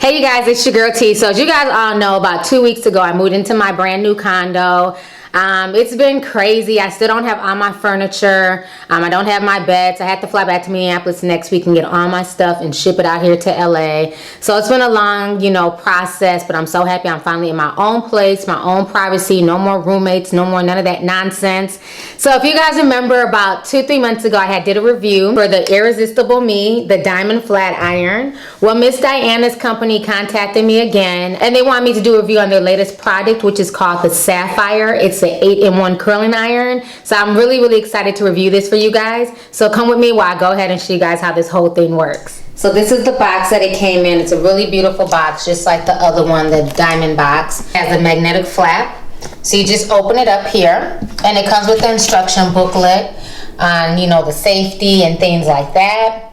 Hey you guys, it's your girl T. So as you guys all know, about 2 weeks ago I moved into my brand new condo. It's been crazy. I still don't have all my furniture. I don't have my beds. I have to fly back to Minneapolis next week and get all my stuff and ship it out here to LA. So it's been a long, process, but I'm so happy I'm finally in my own place, my own privacy, no more roommates, no more none of that nonsense. So if you guys remember, about 2-3 months ago, I did a review for the Irresistible Me, the diamond flat iron. Well, Miss Diana's company contacted me again, and they want me to do a review on their latest product, which is called the Sapphire. It's the 8-in-1 curling iron. So I'm really excited to review this for you guys. So come with me while I go ahead and show you guys how this whole thing works. So this is the box that it came in. It's a really beautiful box, just like the other one, the diamond box. It has a magnetic flap. So you just open it up here, and it comes with the instruction booklet on, the safety and things like that.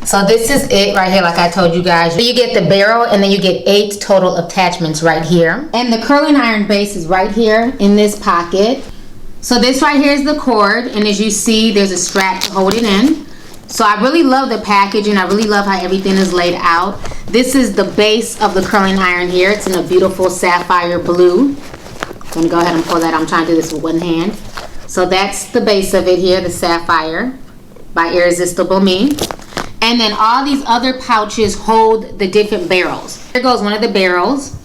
So this is it right here, like I told you guys. You get the barrel, and then you get 8 total attachments right here. And the curling iron base is right here in this pocket. So this right here is the cord, and as you see, there's a strap to hold it in. So I really love the packaging. I really love how everything is laid out. This is the base of the curling iron here. It's in a beautiful sapphire blue. I'm gonna go ahead and pull that. I'm trying to do this with one hand. So that's the base of it here, the Sapphire by Irresistible Me. And then all these other pouches hold the different barrels. Here goes one of the barrels.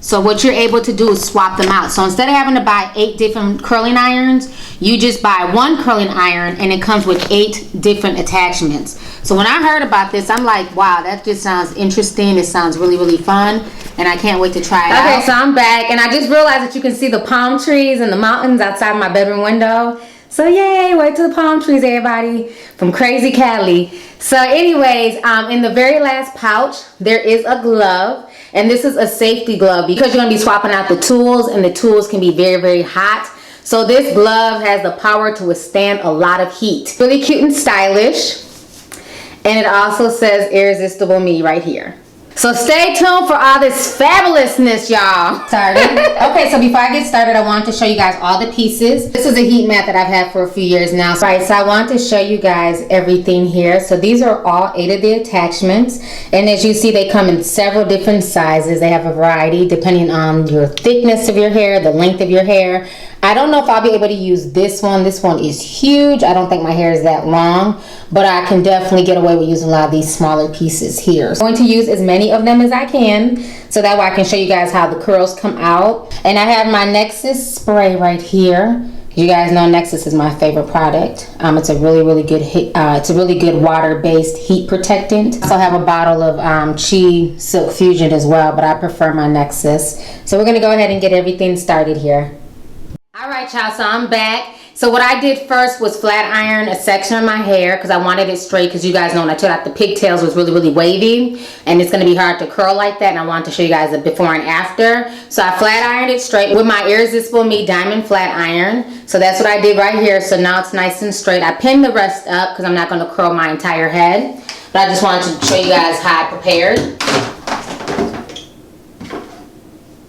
So what you're able to do is swap them out. So instead of having to buy 8 different curling irons, you just buy one curling iron, and it comes with 8 different attachments. So when I heard about this, I'm like, wow, that just sounds interesting. It sounds really fun, and I can't wait to try it out. Okay, so I'm back, and I just realized that you can see the palm trees and the mountains outside my bedroom window. So yay, wait till the palm trees, everybody, from crazy Cali. So anyways, in the very last pouch, there is a glove. And this is a safety glove because you're going to be swapping out the tools, and the tools can be very hot. So this glove has the power to withstand a lot of heat. Really cute and stylish. And it also says Irresistible Me right here. So stay tuned for all this fabulousness, y'all. Okay, so before I get started, I want to show you guys all the pieces. This is a heat mat that I've had for a few years now. So I want to show you guys everything here. So these are all 8 of the attachments. And as you see, they come in several different sizes. They have a variety depending on your thickness of your hair, the length of your hair. I don't know if I'll be able to use this one. This one is huge. I don't think my hair is that long, but I can definitely get away with using a lot of these smaller pieces here. So I'm going to use as many of them as I can, so that way I can show you guys how the curls come out. And I have my Nexus spray right here. You guys know Nexus is my favorite product. It's a really good it's a really good water-based heat protectant. I also have a bottle of Chi Silk Fusion as well, but I prefer my Nexus. So we're gonna go ahead and get everything started here. All right, y'all, so I'm back. So what I did first was flat iron a section of my hair because I wanted it straight, because you guys know when I took out the pigtails was really wavy, and it's going to be hard to curl like that, and I wanted to show you guys the before and after. So I flat ironed it straight with my Irresistible Me diamond flat iron. So that's what I did right here. So now it's nice and straight. I pinned the rest up because I'm not going to curl my entire head, but I just wanted to show you guys how I prepared.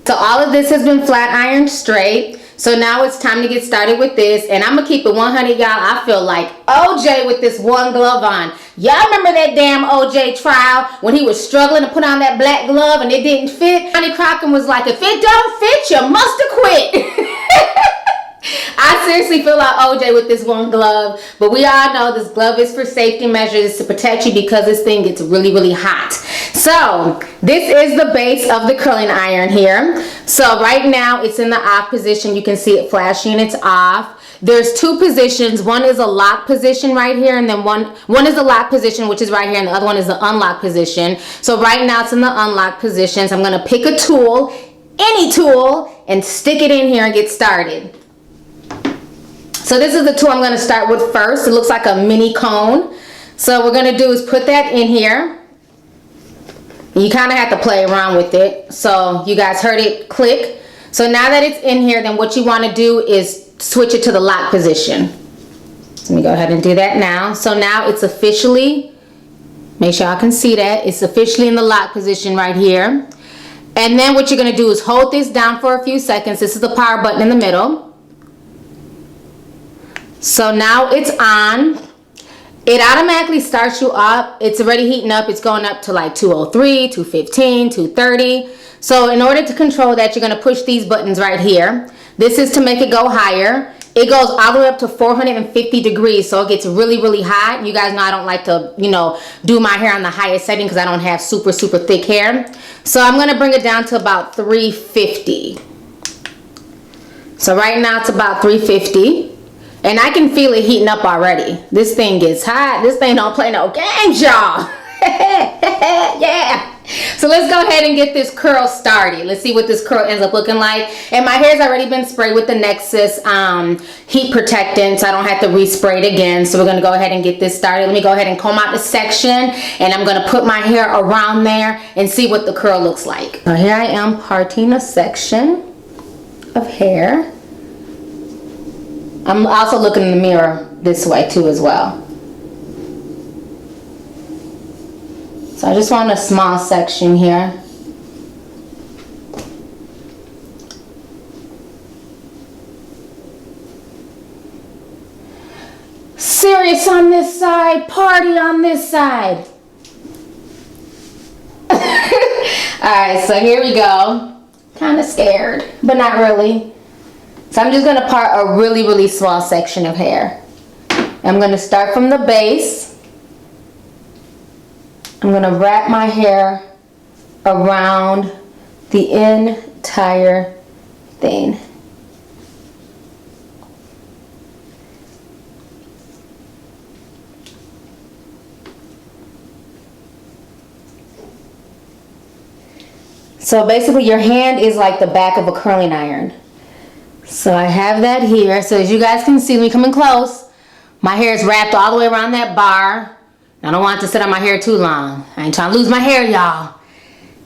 So all of this has been flat ironed straight. So now it's time to get started with this, and I'm gonna keep it 100, y'all. I feel like OJ with this one glove on. Y'all remember that damn OJ trial when he was struggling to put on that black glove and it didn't fit? Johnny Crockett was like, if it don't fit, you must have quit. I seriously feel like OJ with this one glove, but we all know this glove is for safety measures, to protect you because this thing gets really hot. So this is the base of the curling iron here. So right now it's in the off position. You can see it flashing, it's off. There's 2 positions. One is a lock position right here, and then one is the lock position, which is right here, and the other one is the unlock position. So right now it's in the unlock position. So I'm gonna pick a tool, any tool, and stick it in here and get started. So this is the tool I'm going to start with first. It looks like a mini cone. So what we're going to do is put that in here. You kind of have to play around with it. So you guys heard it click. So now that it's in here, then what you want to do is switch it to the lock position. Let me go ahead and do that now. So now it's officially, make sure y'all can see that, it's officially in the lock position right here. And then what you're going to do is hold this down for a few seconds. This is the power button in the middle. So now it's on, it automatically starts you up. It's already heating up. It's going up to like 203, 215, 230. So in order to control that, you're going to push these buttons right here. This is to make it go higher. It goes all the way up to 450 degrees, so it gets really, really hot. You guys know I don't like to, you know, do my hair on the highest setting because I don't have super, super thick hair. So I'm going to bring it down to about 350. So right now it's about 350. And I can feel it heating up already. This thing gets hot. This thing don't play no games, y'all. Yeah. So let's go ahead and get this curl started. Let's see what this curl ends up looking like. And my hair's already been sprayed with the Nexus heat protectant, so I don't have to respray it again. So we're gonna go ahead and get this started. Let me go ahead and comb out the section, and I'm gonna put my hair around there and see what the curl looks like. So here I am parting a section of hair. I'm also looking in the mirror this way too as well. So I just want a small section here. Serious on this side, party on this side. Alright, so here we go. Kind of scared, but not really. So I'm just going to part a really, really small section of hair. I'm going to start from the base. I'm going to wrap my hair around the entire thing. So basically your hand is like the back of a curling iron. So I have that here. So as you guys can see, let me come in close. My hair is wrapped all the way around that bar. I don't want it to sit on my hair too long. I ain't trying to lose my hair, y'all.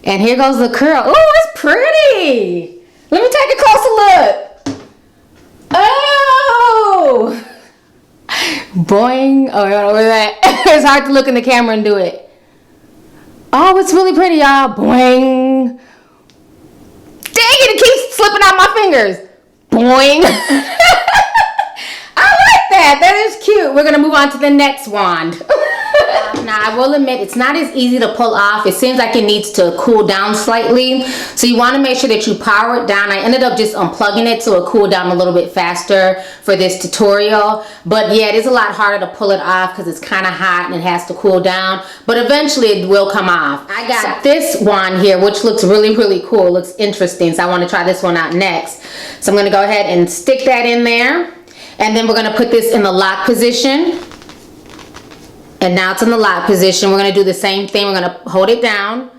And here goes the curl. Oh, it's pretty. Let me take a closer look. Oh. Boing. Oh, over that. It's hard to look in the camera and do it. Oh, it's really pretty, y'all. Boing. Dang it, it keeps slipping out my fingers. Boing. I like that. That is cute. We're going to move on to the next wand. Now, I will admit, it's not as easy to pull off. It seems like it needs to cool down slightly. So you want to make sure that you power it down. I ended up just unplugging it so it cooled down a little bit faster for this tutorial. But yeah, it is a lot harder to pull it off because it's kind of hot and it has to cool down. But eventually it will come off. I got this wand here, which looks really, really cool. It looks interesting. So I want to try this one out next. So I'm going to go ahead and stick that in there. And then we're going to put this in the lock position. And now it's in the lock position. We're going to do the same thing. We're going to hold it down,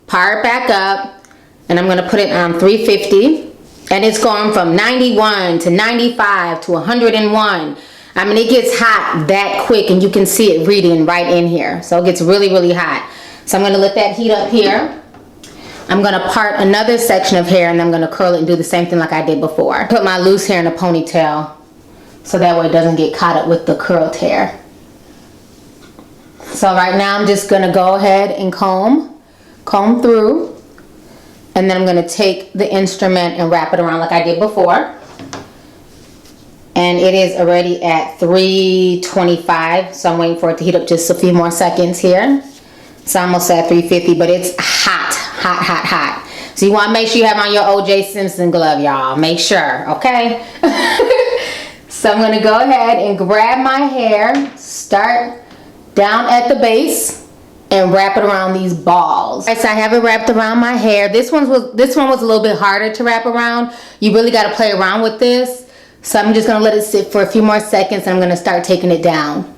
power it back up, and I'm going to put it on 350. And it's going from 91 to 95 to 101. I mean, it gets hot that quick, and you can see it reading right in here. So it gets really, really hot. So I'm going to let that heat up here. I'm going to part another section of hair, and I'm going to curl it and do the same thing like I did before. Put my loose hair in a ponytail so that way it doesn't get caught up with the curled hair. So right now I'm just going to go ahead and comb through, and then I'm going to take the instrument and wrap it around like I did before. And it is already at 325, so I'm waiting for it to heat up just a few more seconds here. It's almost at 350, but it's hot, hot, hot, hot. So you want to make sure you have on your O.J. Simpson glove, y'all. Make sure, okay? So I'm going to go ahead and grab my hair, start down at the base, and wrap it around these balls. Alright, so I have it wrapped around my hair. This one was a little bit harder to wrap around. You really got to play around with this. So I'm just going to let it sit for a few more seconds, and I'm going to start taking it down.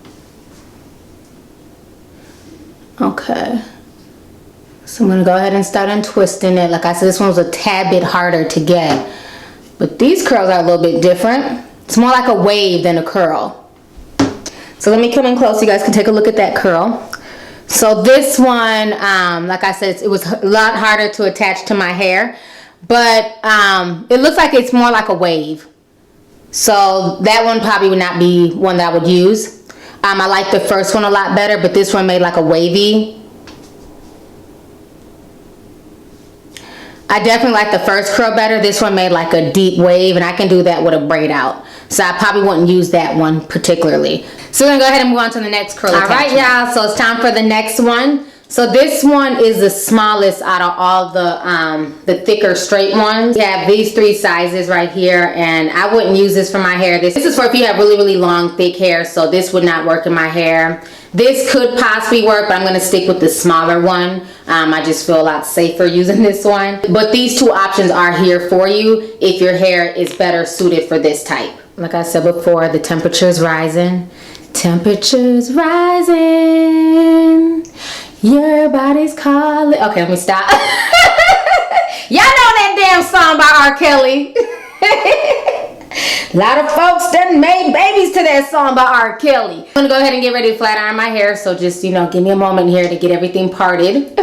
Okay. So I'm going to go ahead and start untwisting it. Like I said, this one was a tad bit harder to get. But these curls are a little bit different. It's more like a wave than a curl. So let me come in close so you guys can take a look at that curl. So this one, like I said, it was a lot harder to attach to my hair. But it looks like it's more like a wave. So that one probably would not be one that I would use. I like the first one a lot better, but this one made like a wavy. I definitely like the first curl better. This one made like a deep wave, and I can do that with a braid out. So I probably wouldn't use that one particularly. So we're gonna go ahead and move on to the next curl attachment. All right, y'all, so it's time for the next one. So this one is the smallest out of all the thicker straight ones. We have these 3 sizes right here, and I wouldn't use this for my hair. This is for if you have really, really long, thick hair, so this would not work in my hair. This could possibly work, but I'm gonna stick with the smaller one. I just feel a lot safer using this one. But these 2 options are here for you if your hair is better suited for this type. Like I said before, the temperature's rising. Temperature's rising. Your body's calling. Okay, let me stop. Y'all know that damn song by R. Kelly. A lot of folks done made babies to that song by R. Kelly. I'm gonna go ahead and get ready to flat iron my hair. So just, you know, give me a moment here to get everything parted.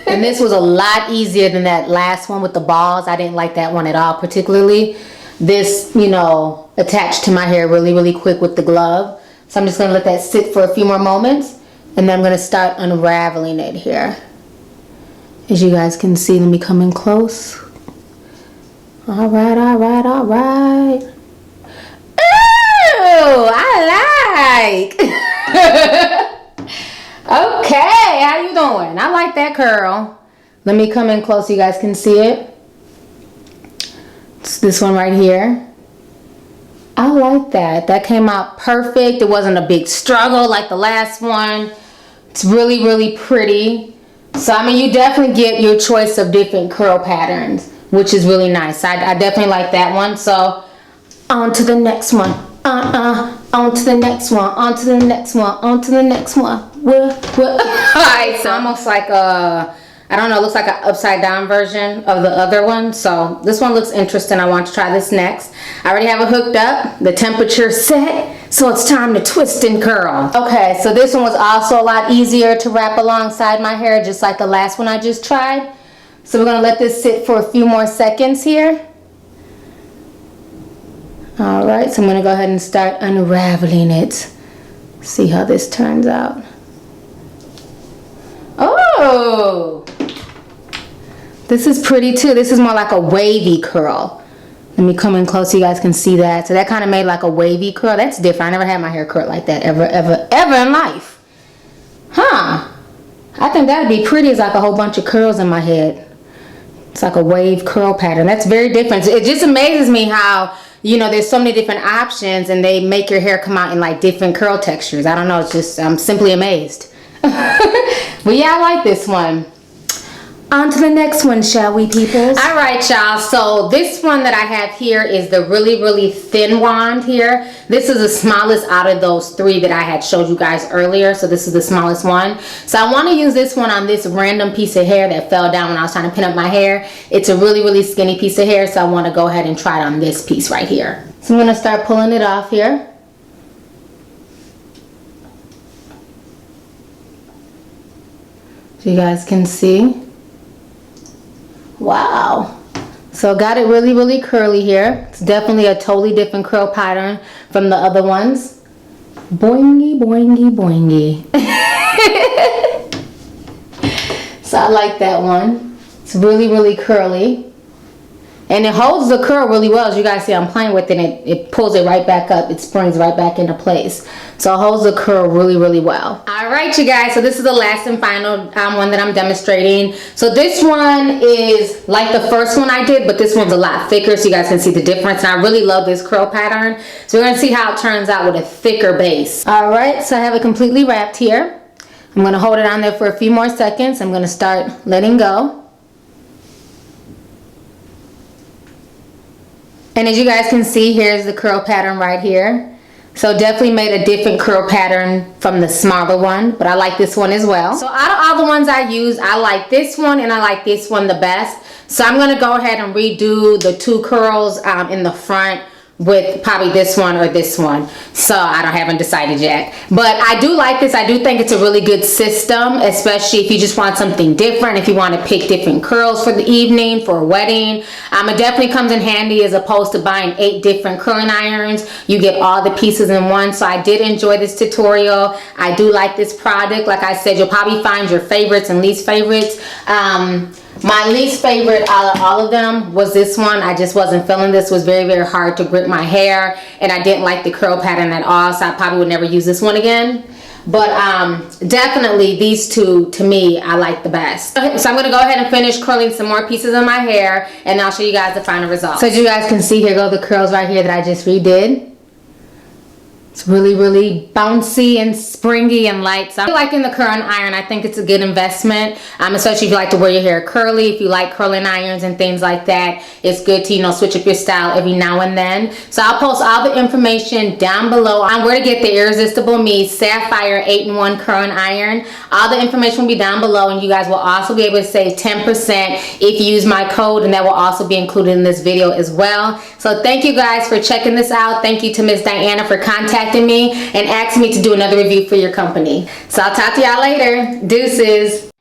And this was a lot easier than that last one with the balls. I didn't like that one at all particularly. This, you know, attached to my hair really, really quick with the glove. So I'm just gonna let that sit for a few more moments. And then I'm going to start unraveling it here. As you guys can see, let me come in close. All right, all right, all right. Ooh, I like. Okay, how you doing? I like that curl. Let me come in close so you guys can see it. It's this one right here. I like that. That came out perfect. It wasn't a big struggle like the last one. It's really, really pretty. So, I mean, you definitely get your choice of different curl patterns, which is really nice. I definitely like that one. So, on to the next one. On to the next one. On to the next one. On to the next one. Alright, so almost like a, I don't know, it looks like an upside down version of the other one. So this one looks interesting. I want to try this next. I already have it hooked up. The temperature set. So it's time to twist and curl. Okay, so this one was also a lot easier to wrap alongside my hair, just like the last one I just tried. So we're gonna let this sit for a few more seconds here. All right, so I'm gonna go ahead and start unraveling it. See how this turns out. Oh, this is pretty too. This is more like a wavy curl. Let me come in close so you guys can see that. So that kind of made like a wavy curl. That's different. I never had my hair curled like that ever in life. Huh. I think that'd be pretty. It's like a whole bunch of curls in my head. It's like a wave curl pattern. That's very different. It just amazes me how, you know, there's so many different options and they make your hair come out in like different curl textures. I don't know. It's just, I'm simply amazed. But yeah, I like this one. On to the next one, shall we, peoples? All right, y'all. So this one that I have here is the really, really thin wand here. This is the smallest out of those 3 that I had showed you guys earlier. So this is the smallest one. So I want to use this one on this random piece of hair that fell down when I was trying to pin up my hair. It's a really, really skinny piece of hair. So I want to go ahead and try it on this piece right here. So I'm going to start pulling it off here. So you guys can see. Wow. So got it really, really curly here. It's definitely a totally different curl pattern from the other ones. Boingy, boingy, boingy. So I like that one. It's really, really curly. And it holds the curl really well. As you guys see, I'm playing with it. It pulls it right back up. It springs right back into place. So it holds the curl really, really well. All right, you guys. So this is the last and final one that I'm demonstrating. So this one is like the first one I did, but this one's a lot thicker so you guys can see the difference. And I really love this curl pattern. So we're going to see how it turns out with a thicker base. All right, so I have it completely wrapped here. I'm going to hold it on there for a few more seconds. I'm going to start letting go. And as you guys can see, here's the curl pattern right here. So definitely made a different curl pattern from the smaller one, but I like this one as well. So out of all the ones I use, I like this one and I like this one the best. So I'm gonna go ahead and redo the 2 curls in the front with probably this one or this one. So I haven't decided yet. But I do like this. I do think it's a really good system, especially if you just want something different, if you want to pick different curls for the evening, for a wedding. It definitely comes in handy as opposed to buying 8 different curling irons. You get all the pieces in one. So I did enjoy this tutorial. I do like this product. Like I said, you'll probably find your favorites and least favorites. My least favorite out of all of them was this one. I just wasn't feeling this. It was very, very hard to grip my hair, and I didn't like the curl pattern at all, so I probably would never use this one again. But definitely these two, to me, I like the best. So I'm going to go ahead and finish curling some more pieces of my hair, and I'll show you guys the final result. So as you guys can see, here go the curls right here that I just redid. It's really, really bouncy and springy and light. So I'm liking the curling iron. I think it's a good investment, especially if you like to wear your hair curly. If you like curling irons and things like that, it's good to, you know, switch up your style every now and then. So I'll post all the information down below on where to get the Irresistible Me Sapphire 8-in-1 curling iron. All the information will be down below, and you guys will also be able to save 10% if you use my code, and that will also be included in this video as well. So thank you guys for checking this out. Thank you to Miss Diana for contacting me and asking me to do another review for your company. So I'll talk to y'all later. Deuces.